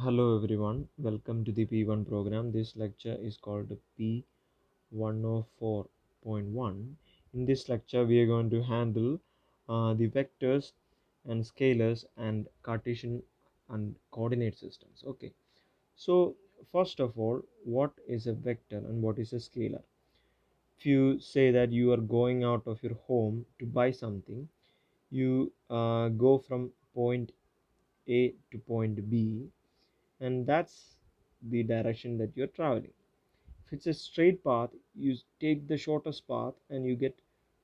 Hello everyone, welcome to the P1 program. This lecture is called P104.1. In this lecture, we are going to handle the vectors and scalars and Cartesian and coordinate systems. Okay, so first of all, what is a vector and what is a scalar? If you say that you are going out of your home to buy something, you go from point A to point B, and that's the direction that you're traveling. If it's a straight path, you take the shortest path and you get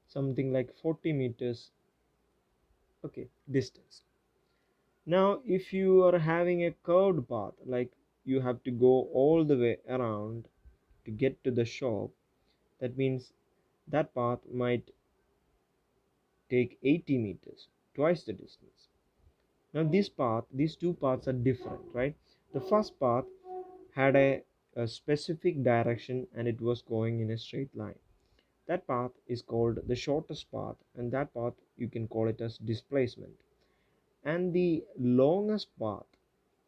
something like 40 meters, okay, distance. Now if you are having a curved path, like you have to go all the way around to get to the shop, that means that path might take 80 meters, twice the distance. Now these two paths are different, right? The first path had a specific direction and it was going in a straight line. That path is called the shortest path, and that path you can call it as displacement. And the longest path,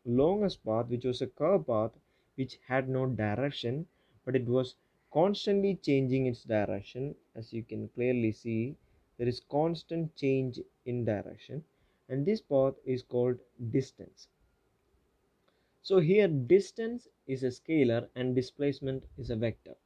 which was a curved path, which had no direction, but it was constantly changing its direction. As you can clearly see, there is constant change in direction, and this path is called distance. So here distance is a scalar and displacement is a vector.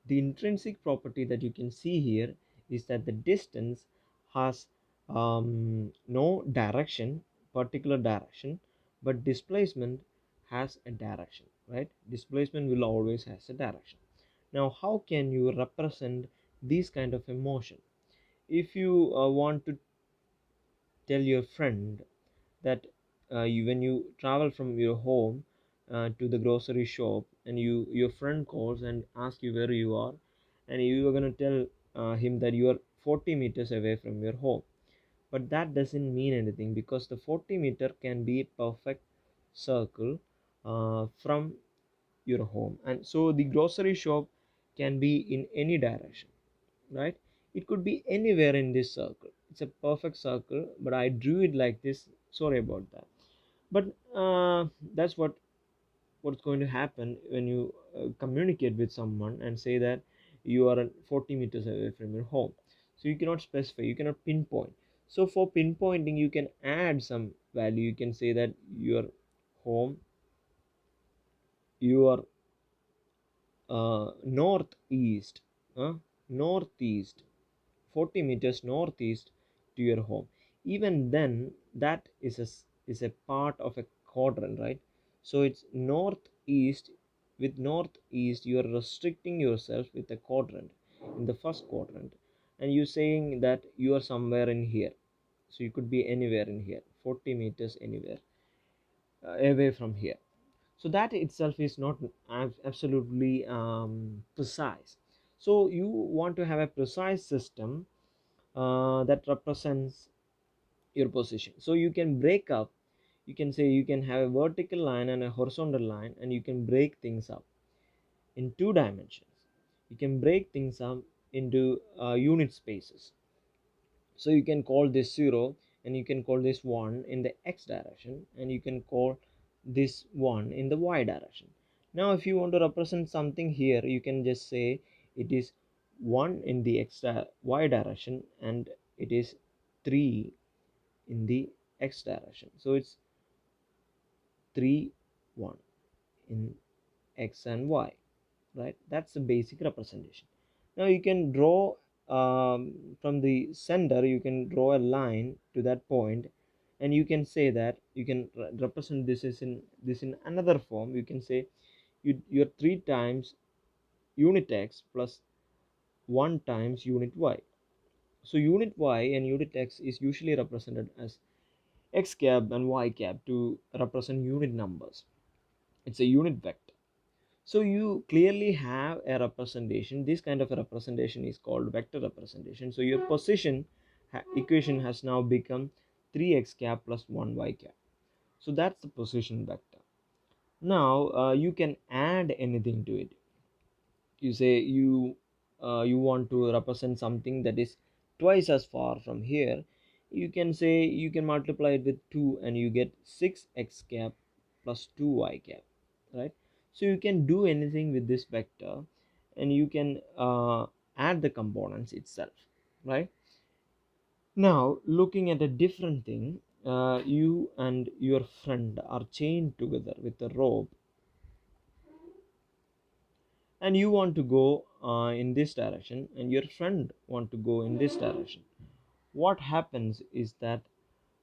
The intrinsic property that you can see here is that the distance has no direction, particular direction, but displacement has a direction, right? Displacement will always has a direction. Now how can you represent this kind of emotion? If you want to tell your friend that when you travel from your home to the grocery shop, and your friend calls and asks you where you are, and you are going to tell him that you are 40 meters away from your home, but that doesn't mean anything, because the 40-meter can be a perfect circle from your home, and so the grocery shop can be in any direction, right? It could be anywhere in this circle. It's a perfect circle, but I drew it like this. Sorry about that. But that's what's going to happen when you communicate with someone and say that you are 40 meters away from your home. So you cannot specify, you cannot pinpoint. So for pinpointing, you can add some value. You can say that your home, your northeast, northeast, 40 meters northeast to your home. Even then, that is a part of a quadrant, right? So it's northeast. With northeast, you are restricting yourself with a quadrant, in the first quadrant, and you're saying that you are somewhere in here. So you could be anywhere in here, 40 meters anywhere away from here. So that itself is not absolutely precise. So you want to have a precise system that represents your position. So you can break up, you can say you can have a vertical line and a horizontal line, and you can break things up in two dimensions. You can break things up into unit spaces. So you can call this 0, and you can call this 1 in the x direction, and you can call this 1 in the y direction. Now if you want to represent something here, you can just say it is 1 in the y direction, and it is 3 in the x direction. So it's 3 1 in x and y, right? That's the basic representation. Now you can draw from the center, you can draw a line to that point, and you can say that you can represent this in another form. You can say you're 3 times unit x plus 1 times unit y. So unit y and unit x is usually represented as x cap and y cap to represent unit numbers. It's a unit vector. So you clearly have a representation. This kind of a representation is called vector representation. So your position equation has now become 3x cap plus 1y cap. So that's the position vector. Now you can add anything to it. You say you want to represent something that is twice as far from here. You can say you can multiply it with 2 and you get 6x cap plus 2y cap, right? So you can do anything with this vector, and you can add the components itself, right? Now looking at a different thing, you and your friend are chained together with a rope, and you want to go in this direction, and your friend want to go in this direction. What happens is that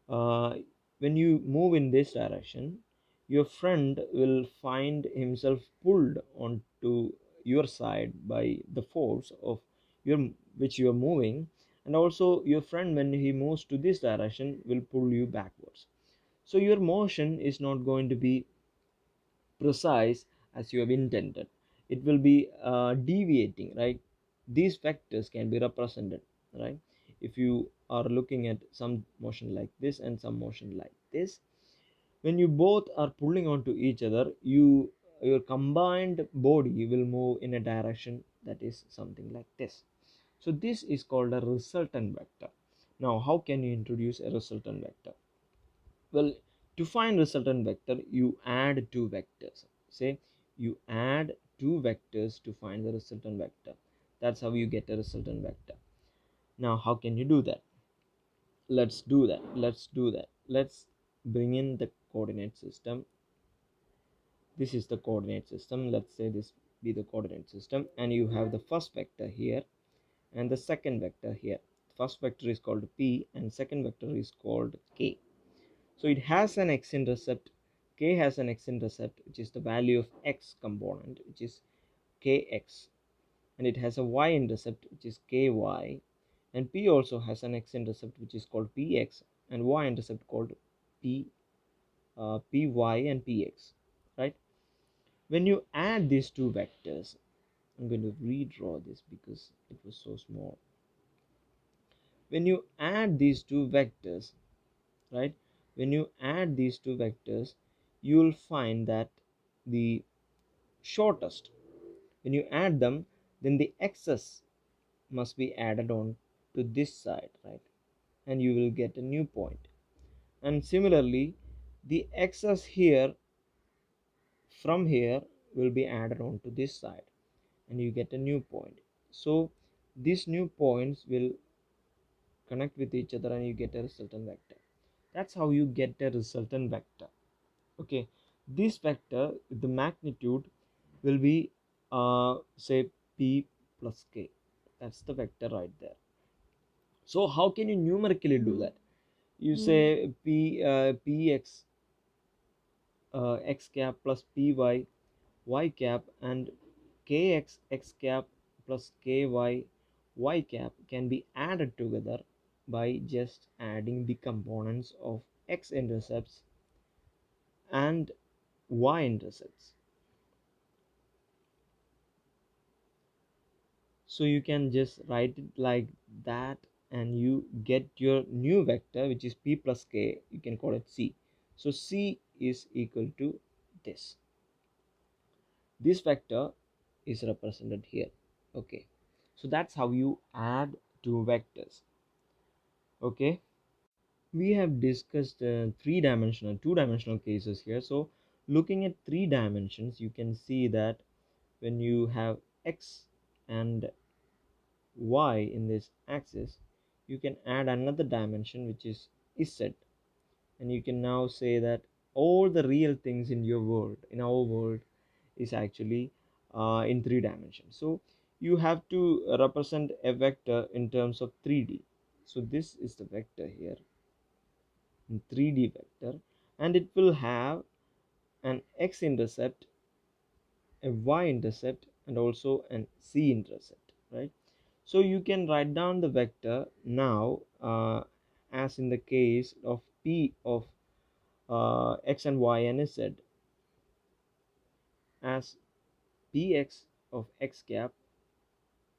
uh, when you move in this direction, your friend will find himself pulled onto your side by the force of your which you are moving, and also your friend, when he moves to this direction, will pull you backwards. So your motion is not going to be precise as you have intended. It will be deviating, right? These vectors can be represented, right? If you are looking at some motion like this and some motion like this, when you both are pulling onto each other, your combined body will move in a direction that is something like this. So this is called a resultant vector. Now how can you introduce a resultant vector? Well, to find resultant vector, you add two vectors. Say you add two vectors to find the resultant vector. That's how you get a resultant vector. Now how can you do that? Let's bring in the coordinate system. This is the coordinate system. Let's say this be the coordinate system, and you have the first vector here and the second vector here. First vector is called P and second vector is called K. So it has an x-intercept. K has an x-intercept, which is the value of x component, which is kx, and it has a y-intercept, which is ky, and P also has an x-intercept, which is called px, and y-intercept called py and px, right? When you add these two vectors, I'm going to redraw this because it was so small. When you add these two vectors, right, when you add these two vectors, you will find that the shortest, when you add them, then the excess must be added on to this side, right, and you will get a new point. And similarly, the excess here from here will be added on to this side, and you get a new point. So these new points will connect with each other and you get a resultant vector. That's how you get a resultant vector. Okay, this vector, the magnitude will be say p plus k. That's the vector right there. So how can you numerically do that? You say px x cap plus py y cap, and kx x cap plus ky y cap can be added together by just adding the components of x intercepts and y intercepts. So you can just write it like that, and you get your new vector, which is p plus k. You can call it c. So c is equal to this vector is represented here. Okay, so that's how you add two vectors. Okay, we have discussed three-dimensional, two-dimensional cases here. So looking at three dimensions, you can see that when you have x and y in this axis, you can add another dimension, which is z, and you can now say that all the real things in your world, in our world, is actually in three dimensions. So you have to represent a vector in terms of 3D. So this is the vector here in 3D vector, and it will have an x-intercept, a y-intercept, and also an z-intercept, right? So you can write down the vector now as in the case of p of x and y and z as px of x cap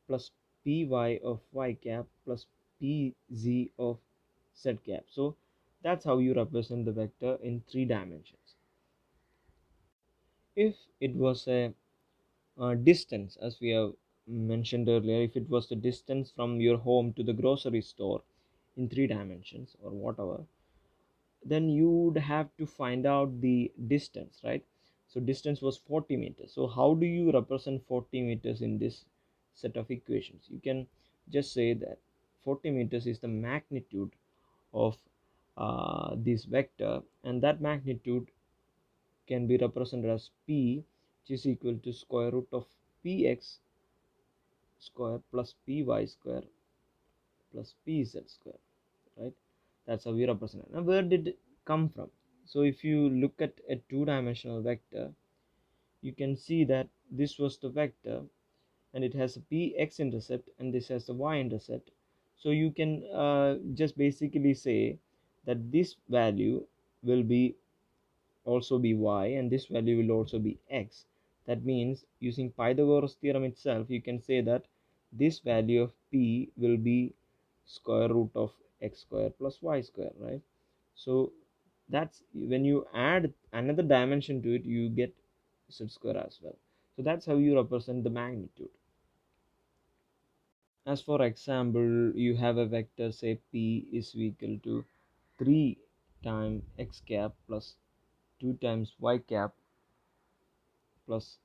plus py of y cap plus pz of z cap. So that's how you represent the vector in three dimensions. If it was a distance, as we have mentioned earlier, if it was the distance from your home to the grocery store in three dimensions or whatever, then you would have to find out the distance, right? So distance was 40 meters. So how do you represent 40 meters in this set of equations? You can just say that 40 meters is the magnitude of this vector, and that magnitude can be represented as p, which is equal to square root of px square plus py square plus pz square, right? That's how we represent it. Now where did it come from? So if you look at a two-dimensional vector, you can see that this was the vector, and it has a px intercept, and this has the y intercept. So you can just basically say that this value will be also be y, and this value will also be x. That means, using Pythagoras theorem itself, you can say that this value of p will be square root of x square plus y square, right? So that's when you add another dimension to it, you get z square as well. So that's how you represent the magnitude. As for example, you have a vector, say p is equal to 3 times x cap plus 2 times y cap plus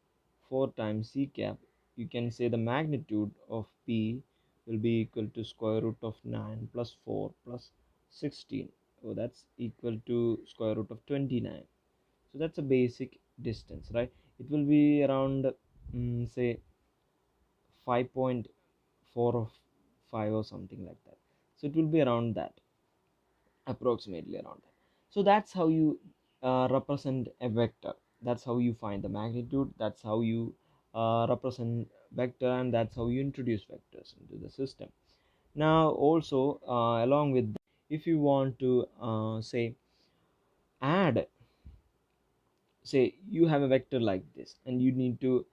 4 times c cap. You can say the magnitude of p will be equal to square root of 9 plus 4 plus 16. Oh, that's equal to square root of 29. So that's a basic distance, right? It will be around say 5.4 of 5 or something like that. So it will be around that, approximately around that. So that's how you represent a vector. That's how you find the magnitude. That's how you represent vector, and that's how you introduce vectors into the system. Now also, along with that, if you want to say add, say you have a vector like this, and you need to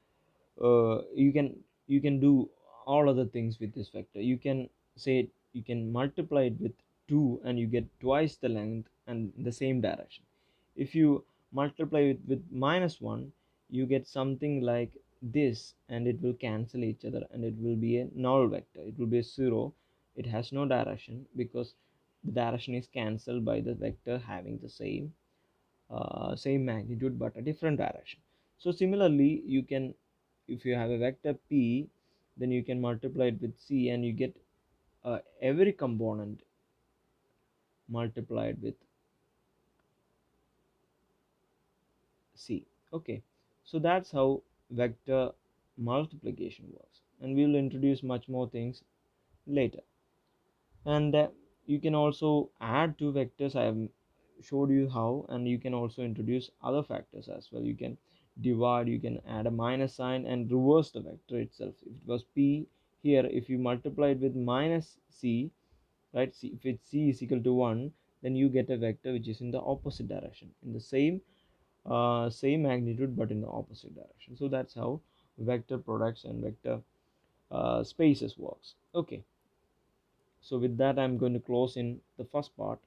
you can do all other things with this vector. You can say you can multiply it with 2, and you get twice the length and the same direction. If you multiply it with -1, you get something like this, and it will cancel each other, and it will be a null vector. It will be a 0. It has no direction because the direction is cancelled by the vector having the same magnitude but a different direction. So similarly, you can, if you have a vector p, then you can multiply it with c, and you get every component multiplied with c. Okay, so that's how vector multiplication works, and we will introduce much more things later. And you can also add two vectors. I have showed you how, and you can also introduce other factors as well. You can divide, you can add a minus sign and reverse the vector itself. If it was p here, if you multiply it with minus c, right, see, if it's c is equal to 1, then you get a vector which is in the opposite direction, in the same magnitude but in the opposite direction. So that's how vector products and vector spaces works. Okay, so with that, I'm going to close in the first part,